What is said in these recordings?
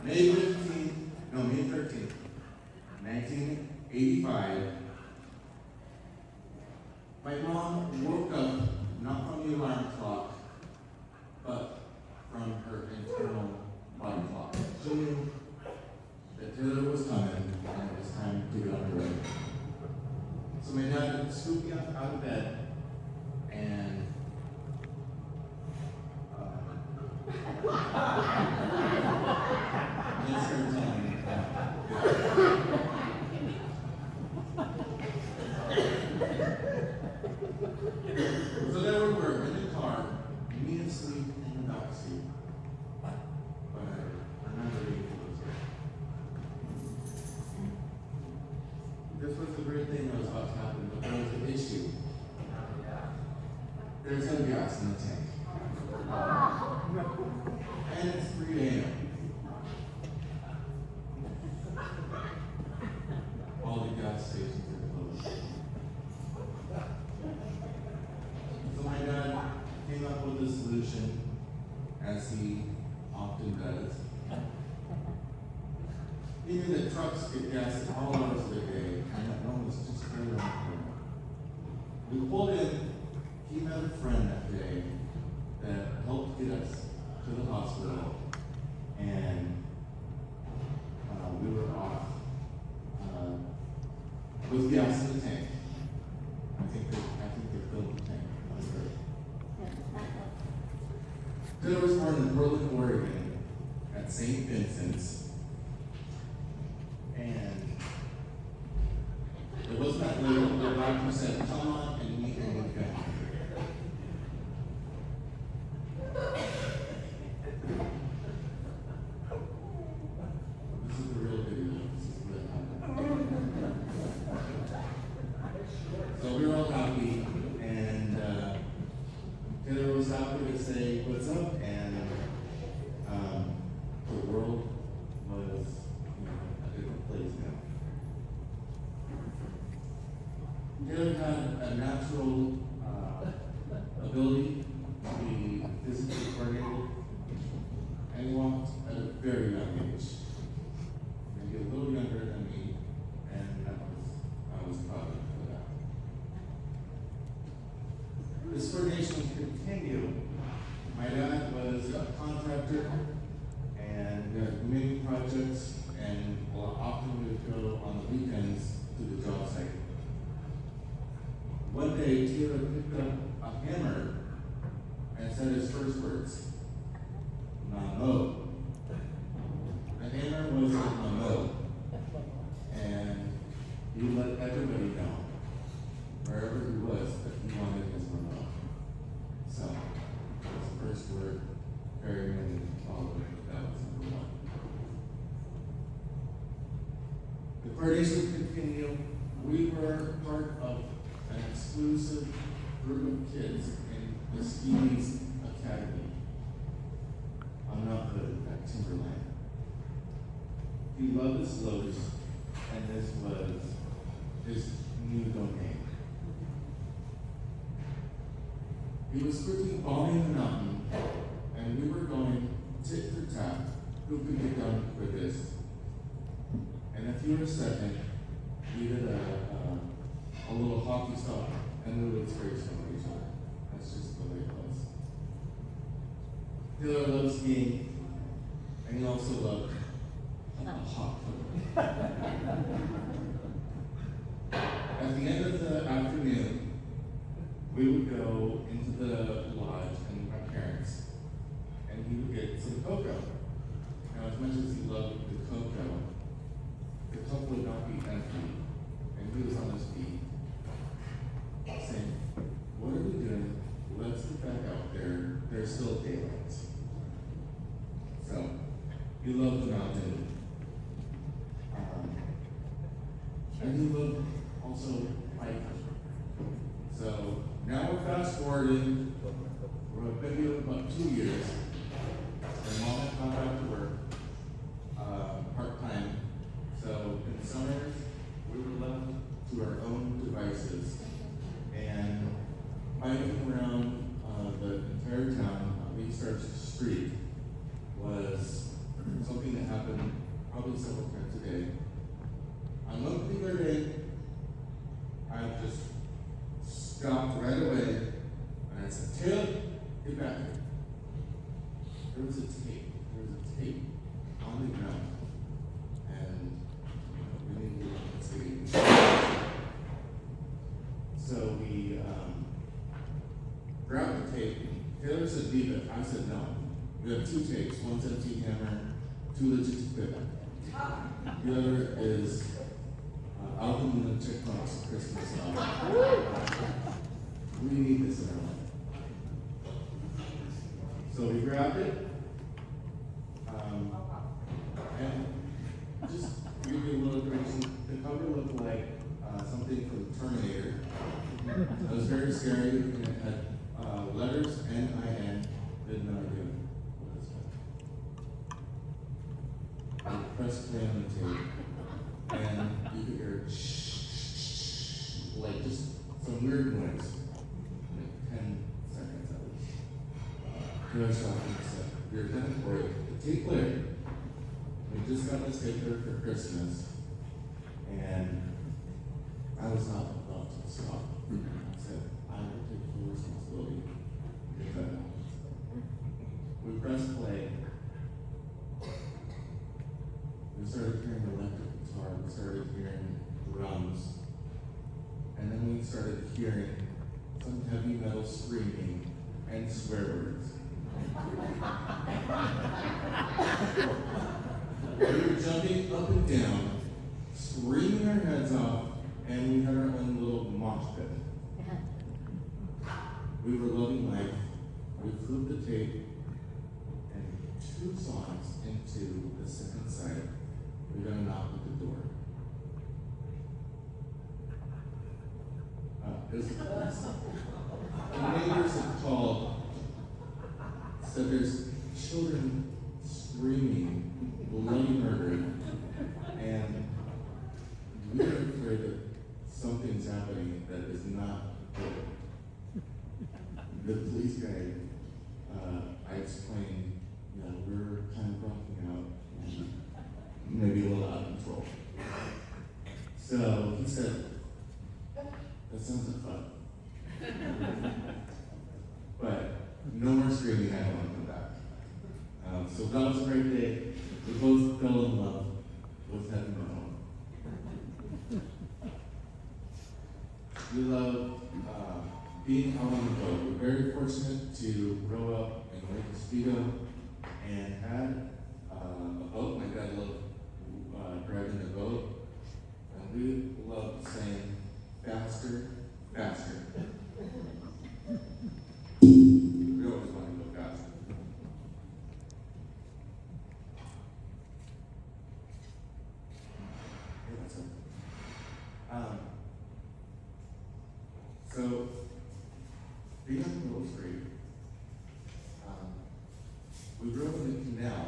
May 13th, 1985, my mom woke up not from the alarm clock, but from her internal body clock. She knew that Taylor was coming and it was time to get on the road. So my dad scooped me up out of bed and then started telling me so there we were in the car, me asleep in the back seat. But I remember it was this was the great thing that was about to happen, but there was an issue. There's no gas in the tank. And it's 3 a.m. All the gas stations are closed. So my dad came up with a solution, as he often does. He knew that trucks get gas at all hours of the day, and that one was just right around the corner. We pulled in. He met a friend that day that helped get us to the hospital, and we were off with gas in the tank. I think they filled the tank. Taylor was born in Portland, Oregon, at St. Vincent's, and it wasn't that little. The doctor said, "Come on and meet me with family." This is the real video. This is what happened. So we were all happy, and Taylor was happy to say what's up, and the world was a different place now. Taylor had a natural ability to be physically coordinated, and he walked at a very young age. Maybe a little younger than me, and I was proud of him for that. This coordination continued. My dad was a contractor, and we had many projects, and often we would go on the weekends to the job site. One day, Taylor picked up a hammer and said his first words, "Mamo." The hammer was a mamo, and he let everybody know, wherever he was, that he wanted his mamo. So, his first word, very many followed. That was number one. The coordination continued. We were part of an exclusive group of kids in the Stevie's Academy on Mount Hood at Timberland. He loved his slopes, and this was his new domain. He was quickly bombing the mountain, and we were going tit for tat, who could get done quickest. And if you were second, we did a little hockey stop, and we would spray some on each other. That's just the way it was. Taylor loved skiing, and he also loved hot food. At the end of the afternoon, we would go into the lodge and my parents, and he would get some cocoa. Now, as much as he loved the cocoa would not be empty, and he was on his feet, saying, "What are we doing? Let's get back out there. There's still daylight." So, he loved the mountain. And he loved also hiking. So, now we're fast forwarding. We're been here about 2 years. My mom had gone back to work part-time. So, in the summers, we were left to our own devices. And biking around the entire town on East Arch Street was something that happened probably several times a day. On one particular day, I just stopped right away and I said, Taylor, get back here. There was a tape on the ground. And we needed to investigate. So we grabbed the tape. Taylor said, leave it. I said, no. We have two tapes. One's MC Hammer, Too Legit to Quit. The other is Alvin and the Chipmunks Christmas album. We need this in our life. So we grabbed it. And just to give you a little direction, the cover looked like something from Terminator. It was very scary, and it had letters, N-I-N, did not idea what this was. I pressed play on the tape, and you could hear shh, like just some weird noise. Like 10 seconds at least. Taylor Swift said, "You're gonna break the tape player." We just got this tape there for Christmas, and I was not about to stop. I said, I will take full responsibility if that happens. We pressed play. We started hearing electric guitar, we started hearing drums, and then we started hearing some heavy metal screaming and swear words. We were jumping up and down, screaming our heads off, and we had our own little mosh pit. We were loving life. We flipped the tape, and 2 songs into the second side, we got a knock at the door. It was the police. The neighbors had called, said there's children screaming, bloody murder, and we are afraid that something's happening that is not good. The police guy, I explained, we're kind of rocking out, and maybe a little out of control. So he said, that sounds like fun. But no more screaming, I don't want to come back. So that was a great day. We both fell in love with heaven and home. We love being out on the boat. We're very fortunate to grow up in Lake Oswego and had a boat. My dad loved driving the boat. And we loved saying, faster, faster. We always wanted to go faster. So, being on the Willow Street, we grew up in the canal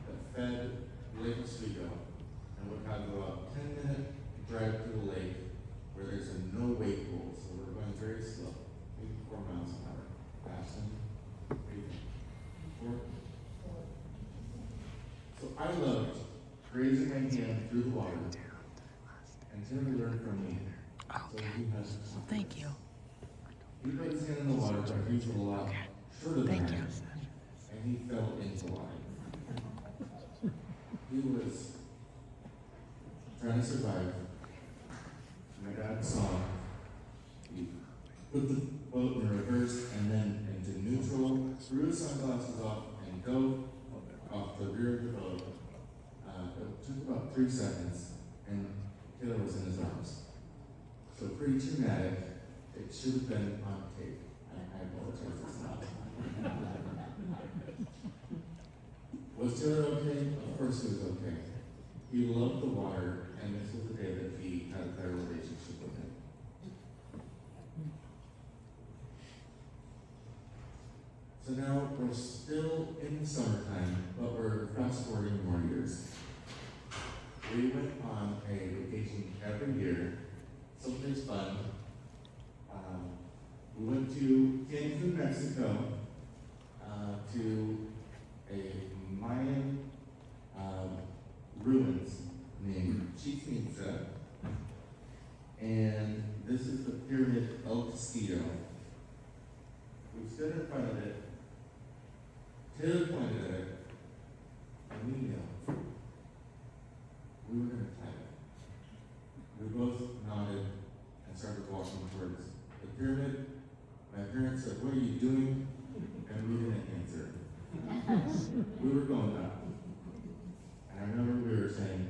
that fed Lake Oswego, and would have about a 10-minute drive to the lake where there's a no-wake rule, so we're going very slow, maybe 4 miles an hour. Ashton, 4? So I loved raising my hand through the water, and Tim learned from me. So he has Thank you. He put his hand in the water, but he was a lot shorter than Thank I you. am, and he fell into the water. He was trying to survive. My dad saw him. He put the boat in reverse and then into neutral, threw his sunglasses off, and dove off the rear of the boat. It took about 3 seconds, and Taylor was in his arms. So pretty traumatic. It should have been on tape. I apologize, it's not. Was Taylor okay? Of course he was okay. He loved the water, and this was the day that he had a better relationship with it. So now we're still in the summertime, but we're fast forwarding more years. We went on a vacation every year, someplace fun. We went to Cancun, Mexico, to a Mayan ruins named Chichen Itza, and this is the Pyramid El Castillo. We stood in front of it, Taylor pointed at it, and we knew we were going to climb it. We both nodded and started walking towards the pyramid. My parents said, "What are you doing?" And we didn't answer. We were going up. And I remember we were saying,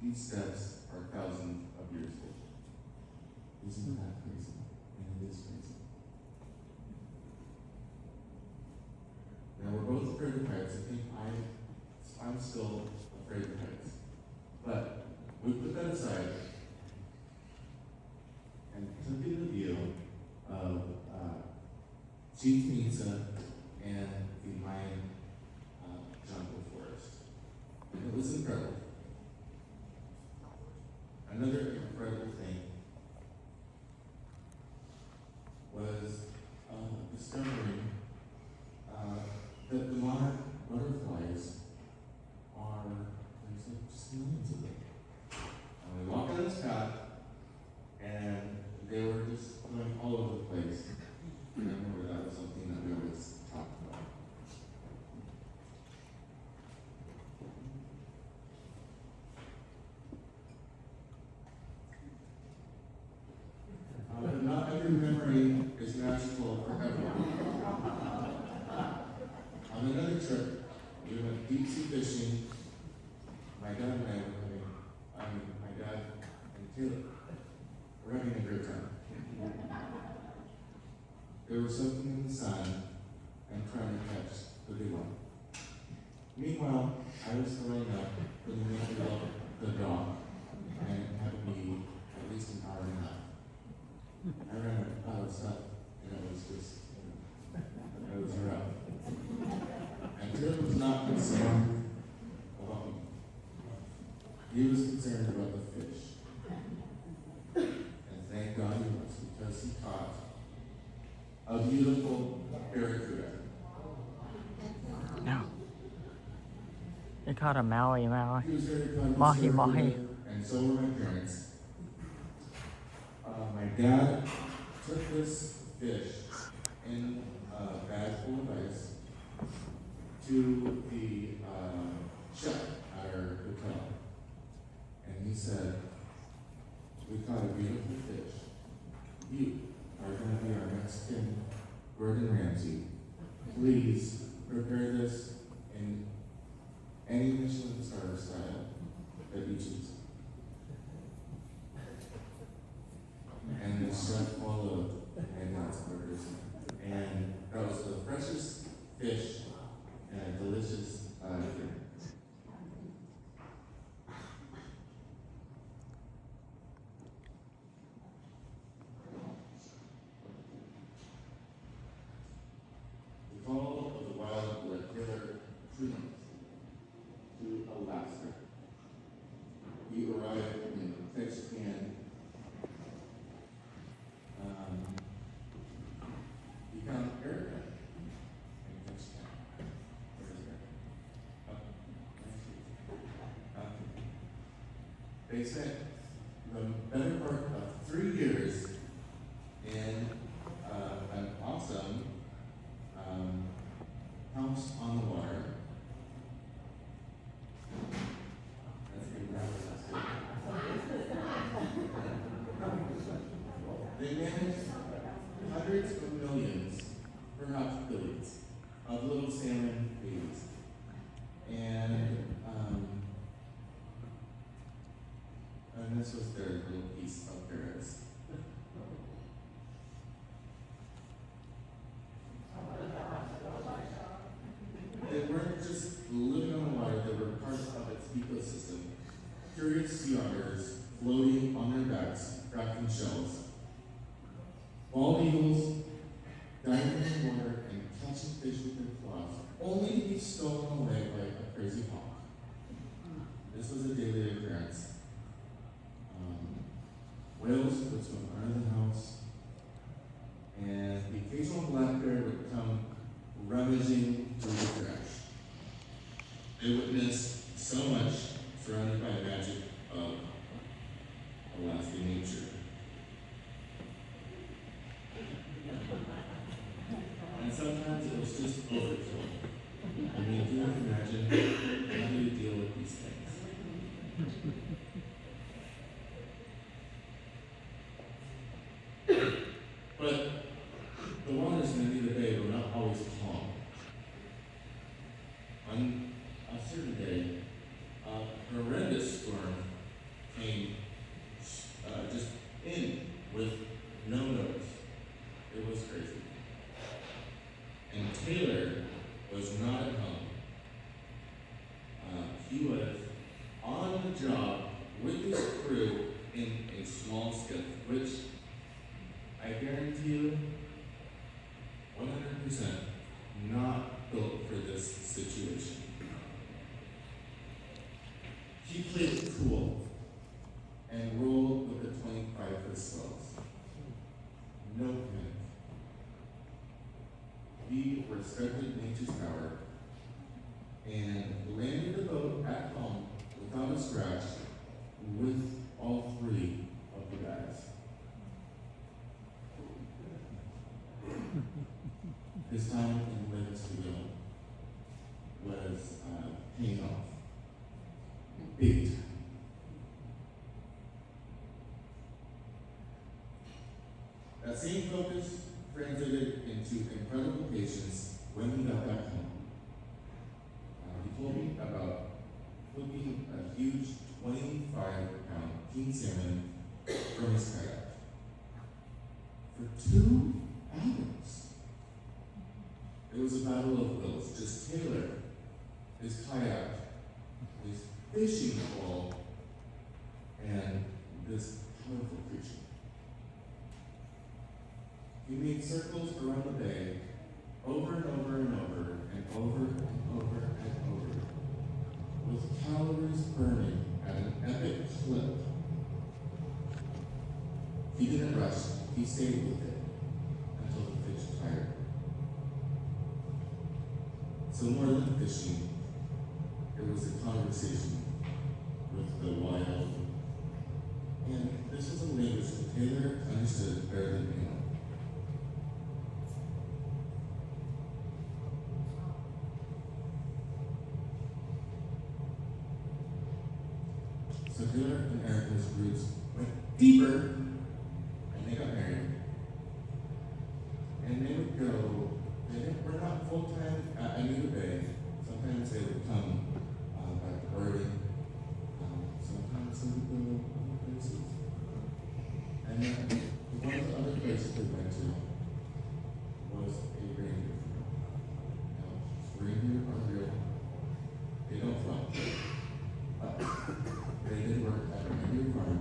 these steps are thousands of years old. Isn't that crazy? And it is crazy. Now we're both afraid of heights. I think I'm still afraid of heights. But we put that aside and took in the view of Chichen Itza and the Mayan jungle forest. And it was incredible. Another incredible thing was discovering that the monarch butterflies are, there's like just millions of them. And we walked on this path, and they were just going all over the place. And I remember that was something that we always talked about. But not every memory is magical forever. On another trip, we went deep sea fishing. My dad and I were my dad and Taylor were having a great time. They were soaking in the sun and trying to catch the big one. Meanwhile, I was throwing up for the making of the dog and it had to be at least an hour and a half. I ran out of stuff and it was just, it was rough. And Taylor was not concerned about me. He was concerned about the fish. And thank God he was, because he caught a beautiful barracuda. No. They caught a Maui. He was very proud of Mahi, his mahi. barracuda, and so were my parents. My dad took this fish in a bag full of ice to the chef at our hotel. And he said, "We caught a beautiful fish. You are going to be our Mexican Gordon Ramsay. Please prepare this in any Michelin star style that you choose." And the chef followed and that's burgers. And that was the freshest fish and a delicious drink. The call of the wild led Taylor to Alaska. He arrived in Texarkana. He found Erica in Texarkana. Where is Erica? They spent the better part of 3 years in an awesome house on the water. That's good. They managed hundreds of millions, perhaps billions, of little salmon babies. And this was their little piece of paradise. They weren't just living on the water, they were part of its ecosystem. Curious sea otters floating on their backs, cracking shells. Bald eagles diving in the water and catching fish with their claws, only to be stolen away by a crazy hawk. This was a daily occurrence. Whales would swim under the house, and the occasional black bear would come rummaging through the trash. They witnessed so much surrounded by magic of Alaska nature. And sometimes it was just overkill. I mean, can you imagine how do you deal with these things? But the waters in Anita Bay were not always calm. On a certain day, a horrendous storm came just in with no notice. It was crazy. And Taylor was not at home. He was on the job with his crew in a small skiff, which I guarantee you, 100% not built for this situation. He played it cool and rolled with the 25-foot swells. No panic. He respected nature's power and landed the boat at home without a scratch with all three of the guys. His time in Venezuela was paying off. Big time. That same focus translated into incredible patience when he got back home. He told me about hooking a huge 25-pound king salmon from his kayak for 2 hours. It was a battle of wills, just Taylor, his kayak, his fishing pole, and this powerful creature. He made circles around the bay, over and over and over, and over and over and over, with calories burning at an epic clip. He didn't rush, he stayed with it until the fish tired. So more than fishing, it was a conversation with the wild. And this was a language that Taylor understood better than anyone. So Taylor and Erica's roots went deeper, and they got married. And they would go, were not full-time at Anita Bay. Sometimes they would come back to birding. Sometimes they would go other places. And one of the other places they went to was a reindeer farm. Now, reindeer are real. They don't fly. They did work at a reindeer farm.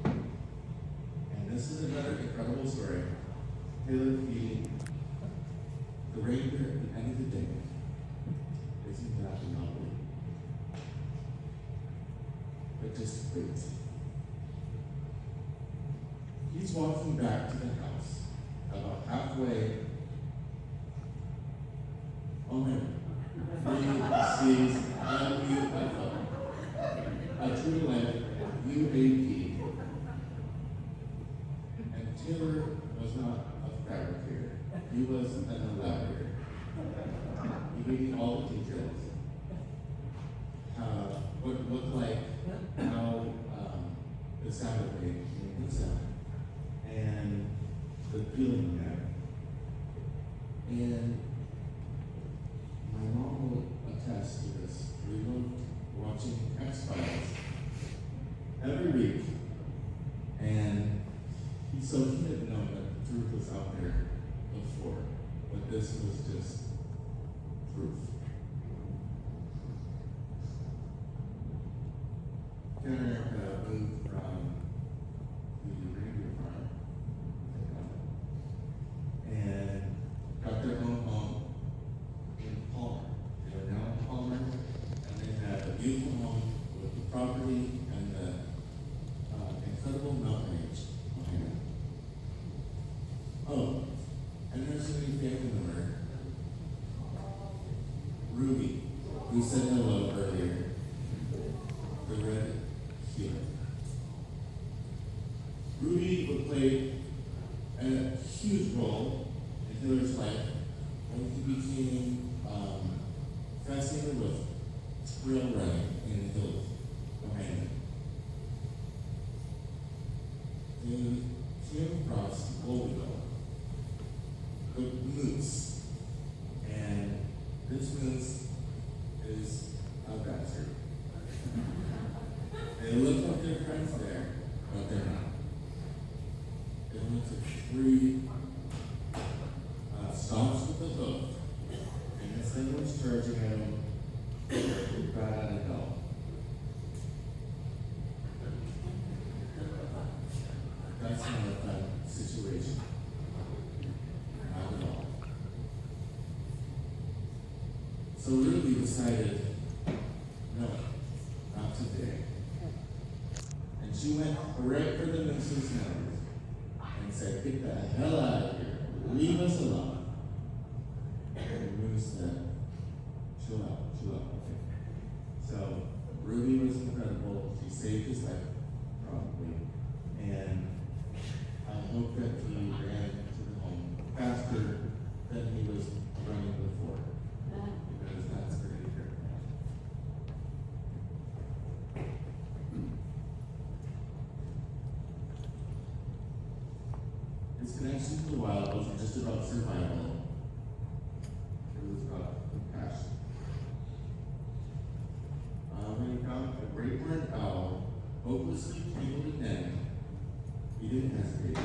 And this is another incredible story. Taylor feeding the reindeer at the end of the day. Isn't that lovely? But just wait. He's walking back to the house, about halfway. Oh man, he sees a UFO, a true life UAP. And Taylor was not a fabricator, he was an elaborator. He gave me all the details. What it looked like, how the sound it made, the sound, and the feeling you had. And my mom will attest to this. We loved watching X-Files every week, and so he had known that the truth was out there before, but this was just proof. Tanner moved from the reindeer farm and got their own home in Palmer. They are now in Palmer, and they had a beautiful home with the property and the incredible mountain range behind it. Oh, and there's a new family member, Ruby, who said hello earlier. The running in the hills behind them. They came across the bull the moose, and this moose is a bastard. They look like their friends there, but they're not. They went to 3 stomps with the hoof, and this thing was charging at him right out of hell. That's not a fun situation. Not at all. So Ruby decided, no, not today. And she went right for the moose's nose and said, get the hell out of here. Leave us alone. And the moose said, chill out, okay. So Ruby was incredible. She saved his life, probably. And I hope that he ran to the home faster than he was running before. Because that's pretty terrible. His connection to the wild wasn't just about survival. It was about compassion. When he found a great horned owl hopelessly tangled in net, he didn't hesitate.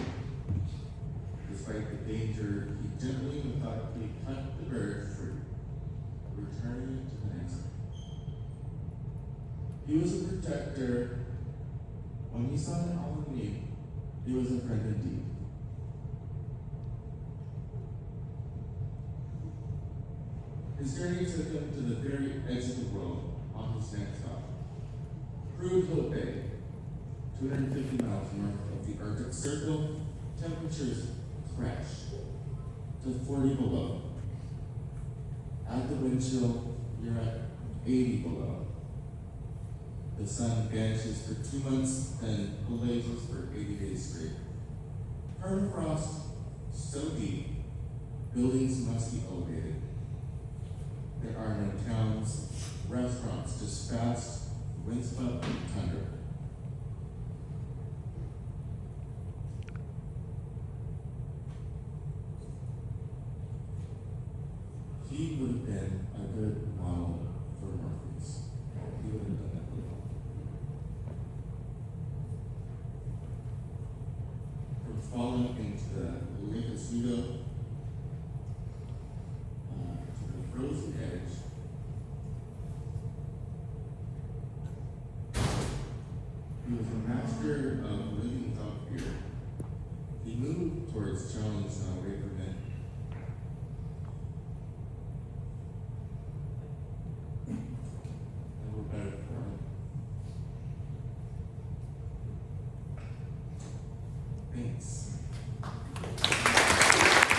Despite the danger, he gently and methodically cut the bird free, returning it to the nest. He was a protector. When he saw an owl in need, he was a friend indeed. His journey took him to the very edge of the world on his next stop. Crude Hope Bay, 250 miles north of the Arctic Circle, temperatures crashed to 40 below. At the wind chill, you're at 80 below. The sun vanishes for 2 months, then blazes for 80 days straight. Permafrost so deep, buildings must be elevated. There are no towns, restaurants, just vast, windswept tundra.